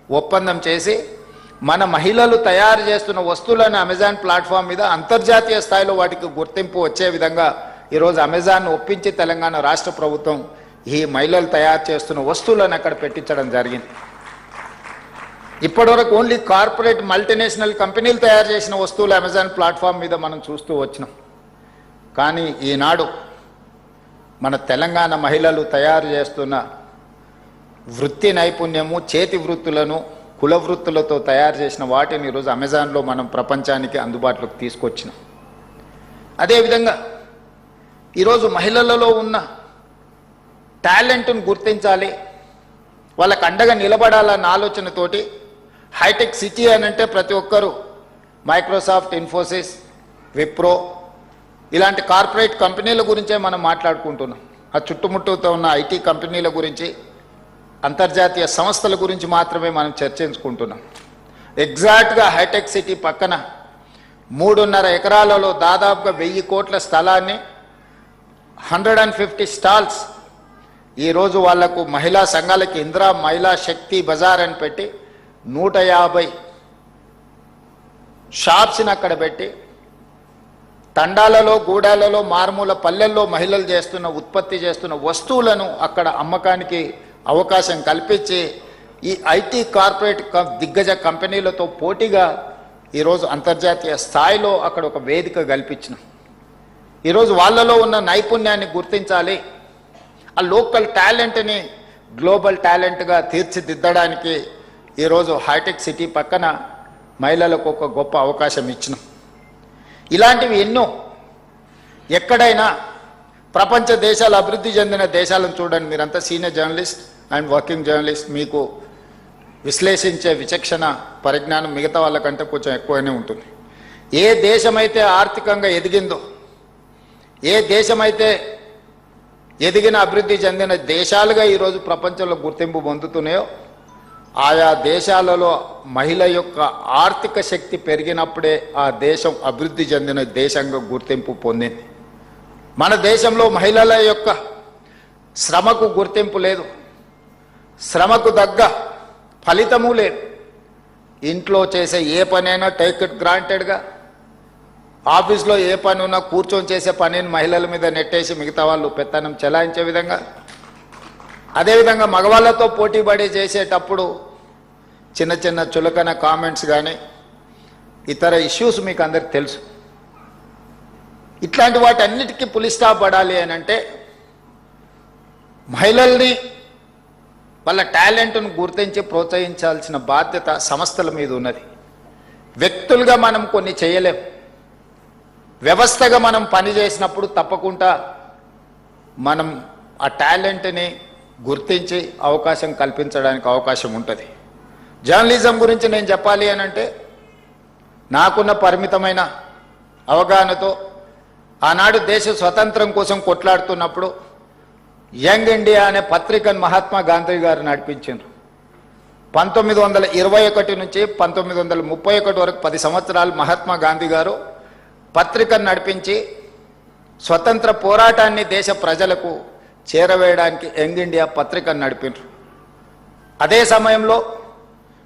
ఒప్పందం చేసి మన మహిళలు తయారు చేస్తున్న వస్తువులను అమెజాన్ ప్లాట్ఫామ్ మీద అంతర్జాతీయ స్థాయిలో వాటికి గుర్తింపు వచ్చే విధంగా ఈరోజు అమెజాన్ ఒప్పించి తెలంగాణ రాష్ట్ర ప్రభుత్వం ఈ మహిళలు తయారు చేస్తున్న వస్తువులను అక్కడ పెట్టించడం జరిగింది. ఇప్పటివరకు ఓన్లీ కార్పొరేట్ మల్టీనేషనల్ కంపెనీలు తయారు చేసిన వస్తువులు అమెజాన్ ప్లాట్ఫామ్ మీద మనం చూస్తూ వచ్చినాం. కానీ ఈనాడు మన తెలంగాణ మహిళలు తయారు చేస్తున్న వృత్తి నైపుణ్యము, చేతి వృత్తులను, కుల వృత్తులతో తయారు చేసిన వాటిని ఈరోజు అమెజాన్లో మనం ప్రపంచానికి అందుబాటులోకి తీసుకొచ్చినాం. అదేవిధంగా ఈరోజు మహిళలలో ఉన్న టాలెంట్ను గుర్తించాలి, వాళ్ళకు అండగా నిలబడాలన్న ఆలోచనతోటి హైటెక్ సిటీ అని అంటే ప్రతి ఒక్కరూ మైక్రోసాఫ్ట్, ఇన్ఫోసిస్, విప్రో ఇలాంటి కార్పొరేట్ కంపెనీల గురించే మనం మాట్లాడుకుంటున్నాం. ఆ చుట్టుముట్టుతో ఉన్న ఐటీ కంపెనీల గురించి, అంతర్జాతీయ సంస్థల గురించి మాత్రమే మనం చర్చించుకుంటున్నాం. ఎగ్జాక్ట్గా హైటెక్ సిటీ పక్కన 3.5 ఎకరాలలో దాదాపుగా 1000 కోట్ల స్థలాన్ని 150 స్టాల్స్ ఈరోజు వాళ్లకు మహిళా సంఘాలకి ఇందిరా మహిళా శక్తి బజార్ అని పెట్టి 150 షాప్స్ని అక్కడ పెట్టి తండాలలో, గూడాలలో, మారుమూల పల్లెల్లో మహిళలు చేస్తున్న ఉత్పత్తి చేస్తున్న వస్తువులను అక్కడ అమ్మకానికి అవకాశం కల్పించి ఈ ఐటీ కార్పొరేట్ దిగ్గజ కంపెనీలతో పోటీగా ఈరోజు అంతర్జాతీయ స్థాయిలో అక్కడ ఒక వేదిక కల్పించినాం. ఈరోజు వాళ్ళలో ఉన్న నైపుణ్యాన్ని గుర్తించాలి, ఆ లోకల్ టాలెంట్ని గ్లోబల్ టాలెంట్గా తీర్చిదిద్దడానికి ఈరోజు హైటెక్ సిటీ పక్కన మహిళలకు ఒక గొప్ప అవకాశం ఇచ్చినాం. ఇలాంటివి ఎన్నో ఎక్కడైనా ప్రపంచ దేశాలు, అభివృద్ధి చెందిన దేశాలను చూడండి. మీరంతా senior journalist and working journalist, మీకు విశ్లేషించే విచక్షణ పరిజ్ఞానం మిగతా వాళ్ళకంటే కొంచెం ఎక్కువనే ఉంటుంది. ఏ దేశమైతే ఆర్థికంగా ఎదిగిందో, ఏ దేశమైతే ఎదిగిన అభివృద్ధి చెందిన దేశాలుగా ఈరోజు ప్రపంచంలో గుర్తింపు పొందుతున్నాయో ఆయా దేశాలలో మహిళ యొక్క ఆర్థిక శక్తి పెరిగినప్పుడే ఆ దేశం అభివృద్ధి చెందిన దేశంగా గుర్తింపు పొందింది. మన దేశంలో మహిళల యొక్క శ్రమకు గుర్తింపు లేదు, శ్రమకు తగ్గ ఫలితము లేదు. ఇంట్లో చేసే ఏ పనైనా టేక్ ఇట్ గ్రాంటెడ్గా, ఆఫీస్లో ఏ పని ఉన్నా కూర్చొని చేసే పనిని మహిళల మీద నెట్టేసి మిగతా వాళ్ళు పెత్తనం చెలాయించే విధంగా, అదేవిధంగా మగవాళ్ళతో పోటీపడి చేసేటప్పుడు చిన్న చిన్న చులకన కామెంట్స్ కానీ ఇతర ఇష్యూస్ మీకు అందరికి తెలుసు. ఇట్లాంటి వాటి అన్నిటికీ పులి స్టాప్ పడాలి అని అంటే మహిళల్ని వాళ్ళ టాలెంట్ను గుర్తించి ప్రోత్సహించాల్సిన బాధ్యత సంస్థల మీద ఉన్నది. వ్యక్తులుగా మనం కొన్ని చేయలేం, వ్యవస్థగా మనం పని చేసినప్పుడు తప్పకుండా మనం ఆ టాలెంట్ని గుర్తించి అవకాశం కల్పించడానికి అవకాశం ఉంటుంది. జర్నలిజం గురించి నేను చెప్పాలి అని అంటే నాకున్న పరిమితమైన అవగాహనతో ఆనాడు దేశ స్వతంత్రం కోసం కొట్లాడుతున్నప్పుడు యంగ్ ఇండియా అనే పత్రికను మహాత్మా గాంధీ గారు నడిపించారు. 1921 నుంచి 1931 వరకు 10 సంవత్సరాలు మహాత్మా గాంధీ గారు పత్రికను నడిపించి స్వతంత్ర పోరాటాన్ని దేశ ప్రజలకు చేరవేయడానికి యంగ్ ఇండియా పత్రికను నడిపించారు. అదే సమయంలో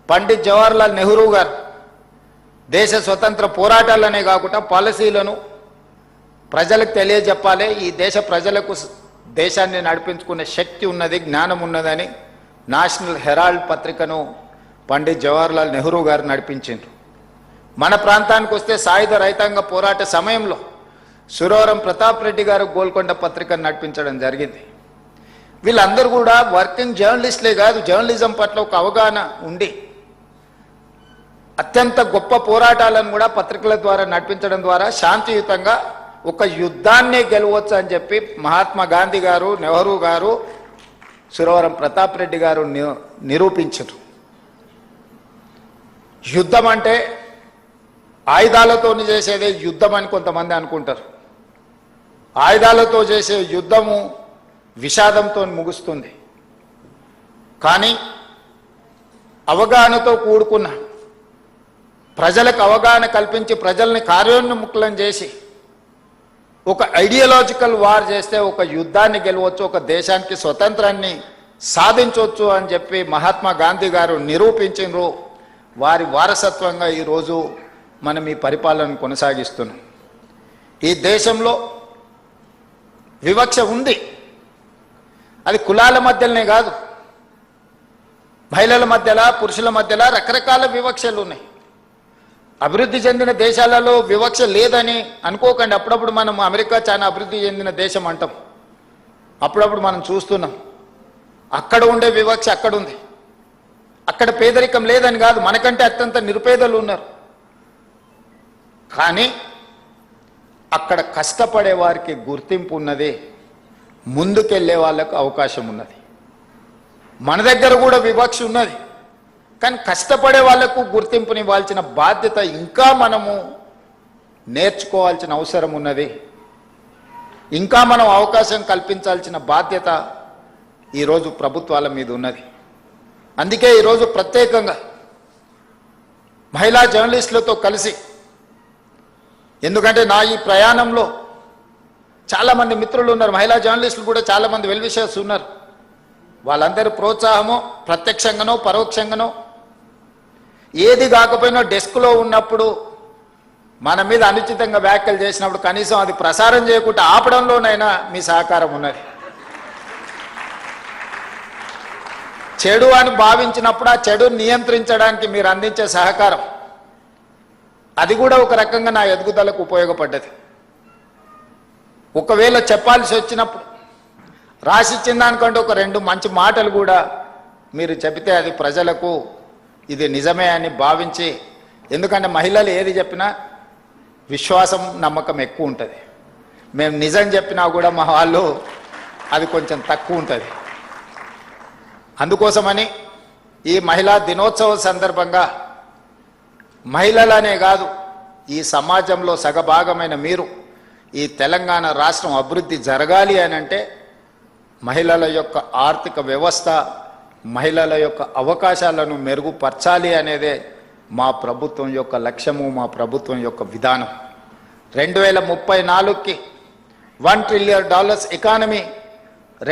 పండిత్ జవహర్లాల్ నెహ్రూ గారు దేశ స్వతంత్ర పోరాటాలనే కాకుండా పాలసీలను ప్రజలకు తెలియజెప్పాలి, ఈ దేశ ప్రజలకు దేశాన్ని నడిపించుకునే శక్తి ఉన్నది, జ్ఞానం ఉన్నదని నేషనల్ హెరాల్డ్ పత్రికను పండిత్ జవహర్లాల్ నెహ్రూ గారు నడిపించారు. మన ప్రాంతానికి వస్తే సాయుధ రైతాంగ పోరాట సమయంలో సురవరం ప్రతాప్ రెడ్డి గారు గోల్కొండ పత్రికను నడిపించడం జరిగింది. వీళ్ళందరూ కూడా వర్కింగ్ జర్నలిస్టులే కాదు, జర్నలిజం పట్ల ఒక అవగాహన ఉండి అత్యంత గొప్ప పోరాటాలను కూడా పత్రికల ద్వారా నడిపించడం ద్వారా శాంతియుతంగా ఒక యుద్ధాన్నే గెలవచ్చు అని చెప్పి మహాత్మా గాంధీ గారు, నెహ్రూ గారు, సురవరం ప్రతాప్ రెడ్డి గారు నిరూపించారు. యుద్ధం అంటే ఆయుధాలతో చేసేదే యుద్ధం అని కొంతమంది అనుకుంటారు. ఆయుధాలతో చేసే యుద్ధము విషాదంతో ముగుస్తుంది. కానీ అవగాహనతో కూడుకున్న, ప్రజలకు అవగాహన కల్పించి ప్రజల్ని కార్యోన్ముఖులను చేసి ఒక ఐడియాలజికల్ వార్ చేస్తే ఒక యుద్ధాన్ని గెలవచ్చు, ఒక దేశానికి స్వతంత్రాన్ని సాధించవచ్చు అని చెప్పి మహాత్మా గాంధీ గారు నిరూపించారు. వారి వారసత్వంగా ఈరోజు మనం ఈ పరిపాలనను కొనసాగిస్తున్నాం. ఈ దేశంలో వివక్ష ఉంది. అది కులాల మధ్యలోనే కాదు, మహిళల మధ్యలో పురుషుల మధ్యలో రకరకాల వివక్షలు ఉన్నాయి. అభివృద్ధి చెందిన దేశాలలో వివక్ష లేదని అనుకోకండి. అప్పుడప్పుడు మనం అమెరికా చాలా అభివృద్ధి చెందిన దేశం అంటాం, అప్పుడప్పుడు మనం చూస్తున్నాం. అక్కడ ఉండే వివక్ష అక్కడ ఉంది. అక్కడ పేదరికం లేదని కాదు, మనకంటే అత్యంత నిరుపేదలు ఉన్నారు. కానీ అక్కడ కష్టపడే వారికి గుర్తింపు ఉన్నది, ముందుకెళ్ళే వాళ్ళకు అవకాశం ఉన్నది. మన దగ్గర కూడా వివక్ష ఉన్నది, కానీ కష్టపడే వాళ్లకు గుర్తింపునివ్వాల్సిన బాధ్యత ఇంకా మనము నేర్చుకోవాల్సిన అవసరం ఉన్నది. ఇంకా మనం అవకాశం కల్పించాల్సిన బాధ్యత ఈరోజు ప్రభుత్వాల మీద ఉన్నది. అందుకే ఈరోజు ప్రత్యేకంగా మహిళా జర్నలిస్టులతో కలిసి, ఎందుకంటే నా ఈ ప్రయాణంలో చాలామంది మిత్రులు ఉన్నారు, మహిళా జర్నలిస్టులు కూడా చాలామంది వెల్ విషర్స్ ఉన్నారు. వాళ్ళందరూ ప్రోత్సాహమో ప్రత్యక్షంగానో పరోక్షంగానో ఏది కాకపోయినా డెస్క్లో ఉన్నప్పుడు మన మీద అనుచితంగా వ్యాఖ్యలు చేసినప్పుడు కనీసం అది ప్రసారం చేయకుండా ఆపడంలోనైనా మీ సహకారం ఉన్నది. చెడు అని భావించినప్పుడు ఆ చెడుని నియంత్రించడానికి మీరు అందించే సహకారం, అది కూడా ఒక రకంగా నా ఎదుగుదలకు ఉపయోగపడ్డది. ఒకవేళ చెప్పాల్సి వచ్చినప్పుడు రాసిచ్చిన దానికంటే ఒక 2 మంచి మాటలు కూడా మీరు చెబితే అది ప్రజలకు ఇది నిజమే అని భావించి, ఎందుకంటే మహిళలు ఏది చెప్పినా విశ్వాసం నమ్మకం ఎక్కువ ఉంటుంది. మేము నిజం చెప్పినా కూడా మా వాళ్ళు అది కొంచెం తక్కువ ఉంటుంది. అందుకోసమని ఈ మహిళా దినోత్సవ సందర్భంగా మహిళలనే కాదు, ఈ సమాజంలో సగభాగమైన మీరు, ఈ తెలంగాణ రాష్ట్రం అభివృద్ధి జరగాలి అని అంటే మహిళల యొక్క ఆర్థిక వ్యవస్థ, మహిళల యొక్క అవకాశాలను మెరుగుపరచాలి అనేదే మా ప్రభుత్వం యొక్క లక్ష్యము, మా ప్రభుత్వం యొక్క విధానం. 2034కి $1 ట్రిలియన్ ఎకానమీ